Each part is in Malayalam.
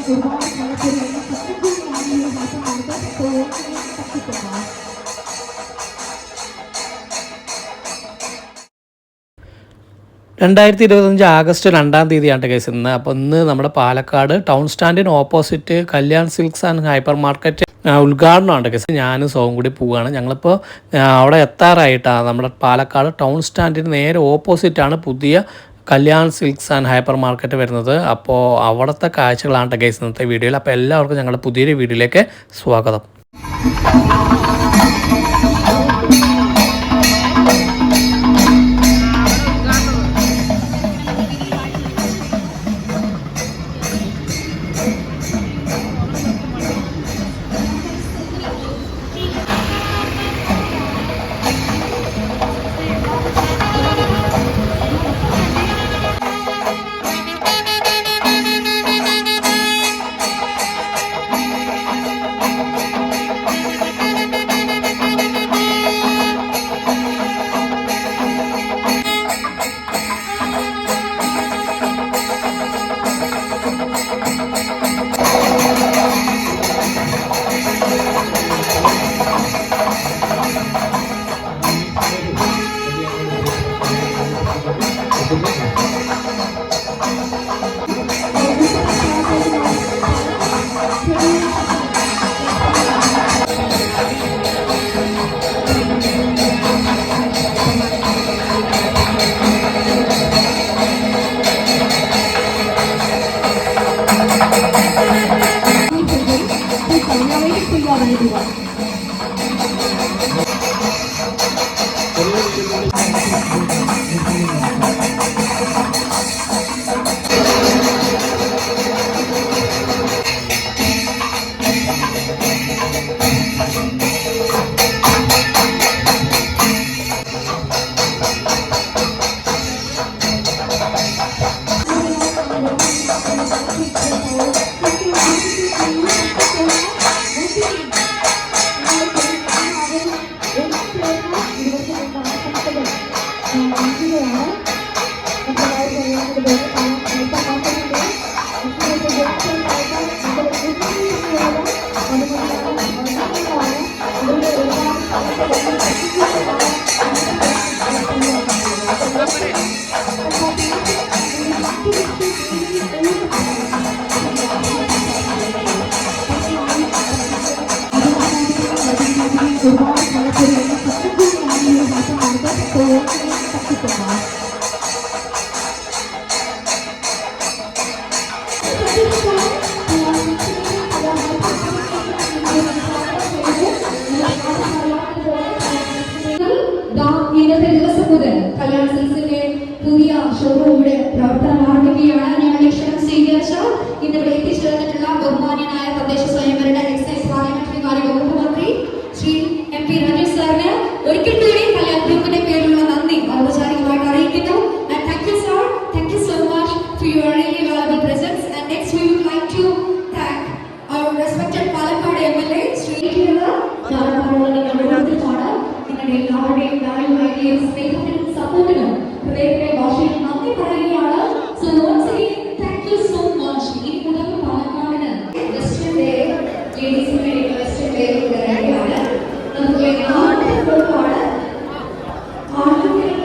2025 ആഗസ്റ്റ് 2-ാം തീയതിയാണ് കേസ് ഇന്ന്. അപ്പോൾ ഇന്ന് നമ്മുടെ പാലക്കാട് ടൗൺ സ്റ്റാൻഡിന് opposite Kalyan silks and hyper market ഉദ്ഘാടനമാണ് കേസ്. ഞാനും സോവും കൂടി പോവുകയാണ്. ഞങ്ങളിപ്പോൾ അവിടെ എത്താറായിട്ടാണ്. നമ്മുടെ പാലക്കാട് ടൗൺ സ്റ്റാൻഡിന് നേരെ ഓപ്പോസിറ്റാണ് പുതിയ Kalyan silks and hyper market വരുന്നത്. അപ്പോൾ അവിടുത്തെ കാഴ്ചകളാണ് കേസ് ഇന്നത്തെ വീഡിയോയിൽ. അപ്പോൾ എല്ലാവർക്കും ഞങ്ങളുടെ പുതിയൊരു വീഡിയോയിലേക്ക് സ്വാഗതം. ഇന്നത്തെ ദിവസം മുതൽ കല്യാൺ സിൽക്സിന്റെ പുതിയ ഷോറൂം ഇവിടെ പ്രവർത്തനം ആരംഭിക്കുകയാണ്. ഞങ്ങളുടെ ക്ഷണം സ്വീകരിച്ച ഇന്നിവിടെ എത്തിച്ചേർന്നിട്ടുള്ള ബഹുമാന്യനായ തദ്ദേശ സ്വയംഭരണ എക്സൈസ് പാർലമെന്ററി കാര്യ വകുപ്പ് മന്ത്രി ശ്രീ MP രാജേഷ് സാറിന് ഒരിക്കൽ കൂടി കല്യാൺ ഗ്രൂപ്പിന്റെ പേരിലുള്ള നന്ദി ഔപചാരികമായിട്ട് അറിയിക്കുന്നു. Thank you sir, thank you so much for your really valuable presence. And next we would like to thank our respected Palakkad MLA Sri എല്ലാവരുടെയും വാല്യൂമായിട്ടുള്ള സ്നേഹത്തിനും സപ്പോർട്ടിനും ഹൃദയത്തിന്റെ ഭാഷയിൽ നന്ദി പറയുകയാണ്. So once again thank you so much. ഈ മുതൽ പാലക്കാടിന് വെസ്റ്റേൺ ഡേ ലേഡീസിന് വേണ്ടി വെസ്റ്റേൺ ഡേ റെഡിയാണ്. നമുക്ക് നാട്ടിലാണ് ആളുകൾക്കുള്ള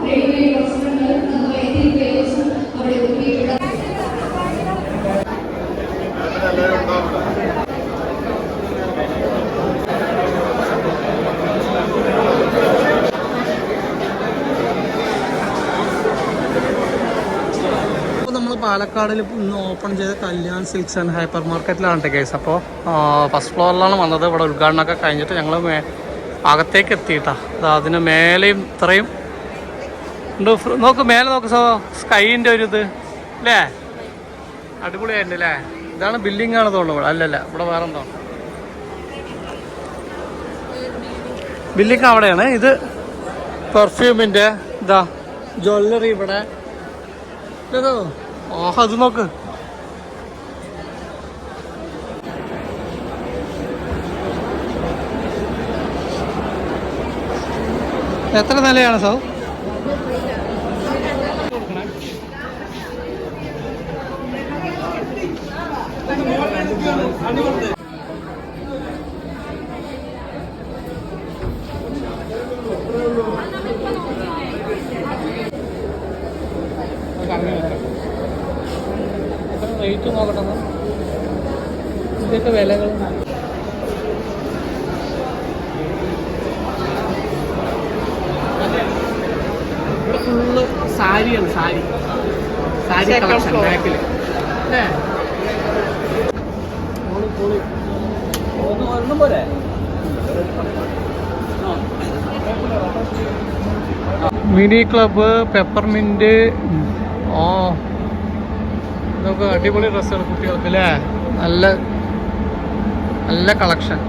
റെഡിമെയ്ഡ് വസ്ത്രങ്ങൾ നമുക്ക് എത്തിക് വെയേഴ്സും അവിടെ ഒരുക്കിയിട്ടുള്ള പാലക്കാടിൽ ഇന്ന് ഓപ്പൺ ചെയ്ത കല്യാൺ സിൽക്സ് ആൻഡ് ഹൈപ്പർ മാർക്കറ്റിലാണ് കേസ്. അപ്പോൾ ഫസ്റ്റ് ഫ്ലോറിലാണ് വന്നത്. ഇവിടെ ഉദ്ഘാടനമൊക്കെ കഴിഞ്ഞിട്ട് ഞങ്ങൾ അകത്തേക്ക് എത്തിയിട്ടാ. അതിന് മേലെയും ഇത്രയും ഉണ്ട്. നോക്ക് മേലെ നോക്ക്, സ്കൈൻ്റെ ഒരു ഇത് അല്ലേ, അടിപൊളിയായിട്ടുണ്ട് അല്ലേ. ഇതാണ് ബിൽഡിംഗ് ആണ് തോന്നുന്നു. ഇവിടെ അല്ലല്ല, ഇവിടെ വേറെ എന്തോ ബിൽഡിംഗ് അവിടെയാണ്. ഇത് പെർഫ്യൂമിൻ്റെ ഇതാ ജ്വല്ലറി ഇവിടെ ഇതോ. ഓഹ് അത് നോക്ക്, എത്ര നിലയാണ് സൗ? റേറ്റ് നോക്കട്ടെ, ഇതൊക്കെ വിലകൾ. ഇവിടെ ഫുള്ള് സാരിയാണ്, സാരി കളക്ഷൻ ബാക്കിൽ. ഒന്നും പോരെ. Mini club, peppermint. ഓ, ഇതൊക്കെ അടിപൊളി ഡ്രസ്സുകൾ കുട്ടികൾക്ക് അല്ലേ. നല്ല നല്ല കളക്ഷൻ.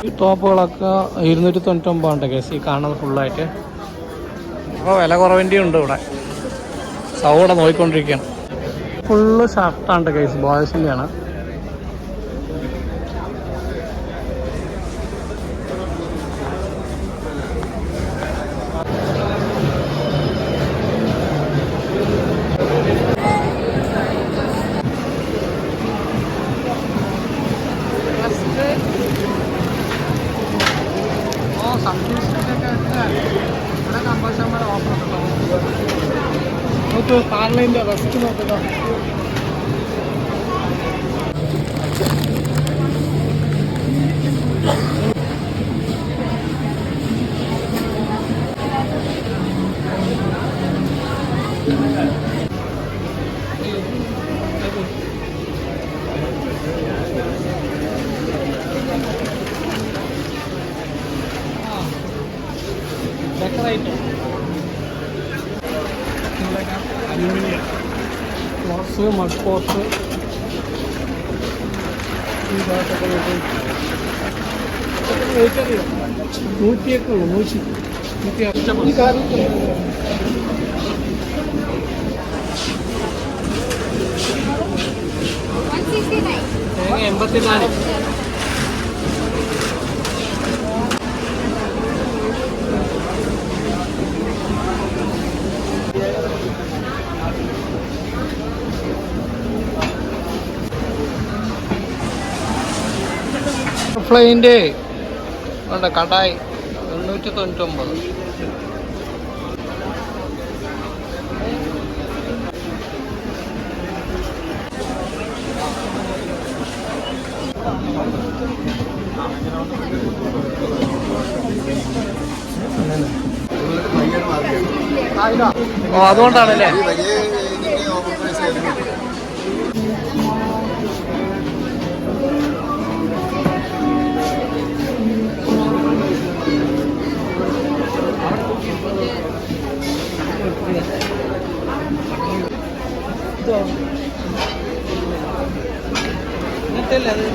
ഈ ടോപ്പുകളൊക്കെ 299 കേസ് ഈ കാണുന്നത് ഫുള്ളായിട്ട്. അപ്പോൾ വില കുറവിൻ്റെ ഉണ്ട് ഇവിടെ. സൗടെ നോക്കിക്കൊണ്ടിരിക്കുകയാണ്. ഫുള്ള് ഷർട്ടാണ് കേസ്, ബോയ്സിൻ്റെയാണ്. നോക്ക് പാർലൈൻ്റെ റെസ്റ്റ് നോക്കുക. ഡെക്കറേറ്റ് ക്ലോസ്, മഡ് പോട്ട്, റേറ്ററിയോ 100 ഉള്ളൂ. 100 84. ഫ്ലൈൻ്റെ ഉണ്ട് കടായി 899. ഓ, അതുകൊണ്ടാണല്ലേ. ഇങ്ങനത്തെ അത്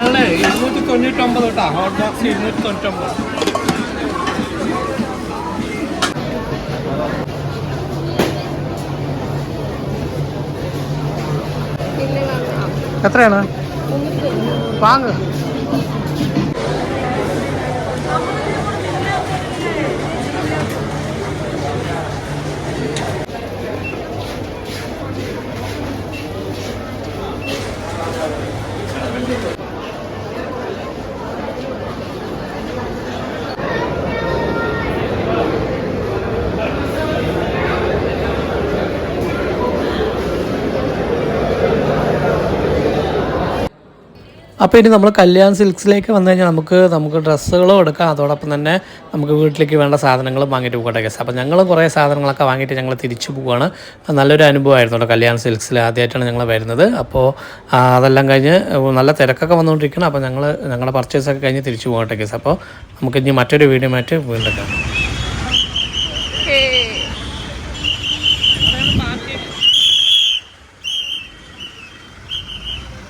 അല്ലേ 299 കേട്ടോ. Hot box 299. എത്രയാണ് വാങ്ങ്? അപ്പോൾ ഇനി നമ്മൾ കല്യാൺ സിൽക്സിലേക്ക് വന്നു കഴിഞ്ഞാൽ നമുക്ക് ഡ്രസ്സുകളും എടുക്കാം, അതോടൊപ്പം തന്നെ നമുക്ക് വീട്ടിലേക്ക് വേണ്ട സാധനങ്ങളും വാങ്ങിയിട്ട് പോകട്ടെ ഗസ്. അപ്പോൾ ഞങ്ങൾ കുറേ സാധനങ്ങളൊക്കെ വാങ്ങിയിട്ട് ഞങ്ങൾ തിരിച്ചു പോവുകയാണ്. നല്ലൊരു അനുഭവമായിരുന്നു കേട്ടോ കല്യാൺ സിൽക്സിൽ ആദ്യമായിട്ടാണ് ഞങ്ങൾ വരുന്നത്. അപ്പോൾ അതെല്ലാം കഴിഞ്ഞ് നല്ല തിരക്കൊക്കെ വന്നുകൊണ്ടിരിക്കണം. അപ്പോൾ ഞങ്ങളുടെ പർച്ചേസൊക്കെ കഴിഞ്ഞ് തിരിച്ചു പോകട്ടെ ഗസ്. അപ്പോൾ നമുക്ക് ഇനി മറ്റൊരു വീഡിയോ ആയിട്ട് വീണ്ടും കാണാം.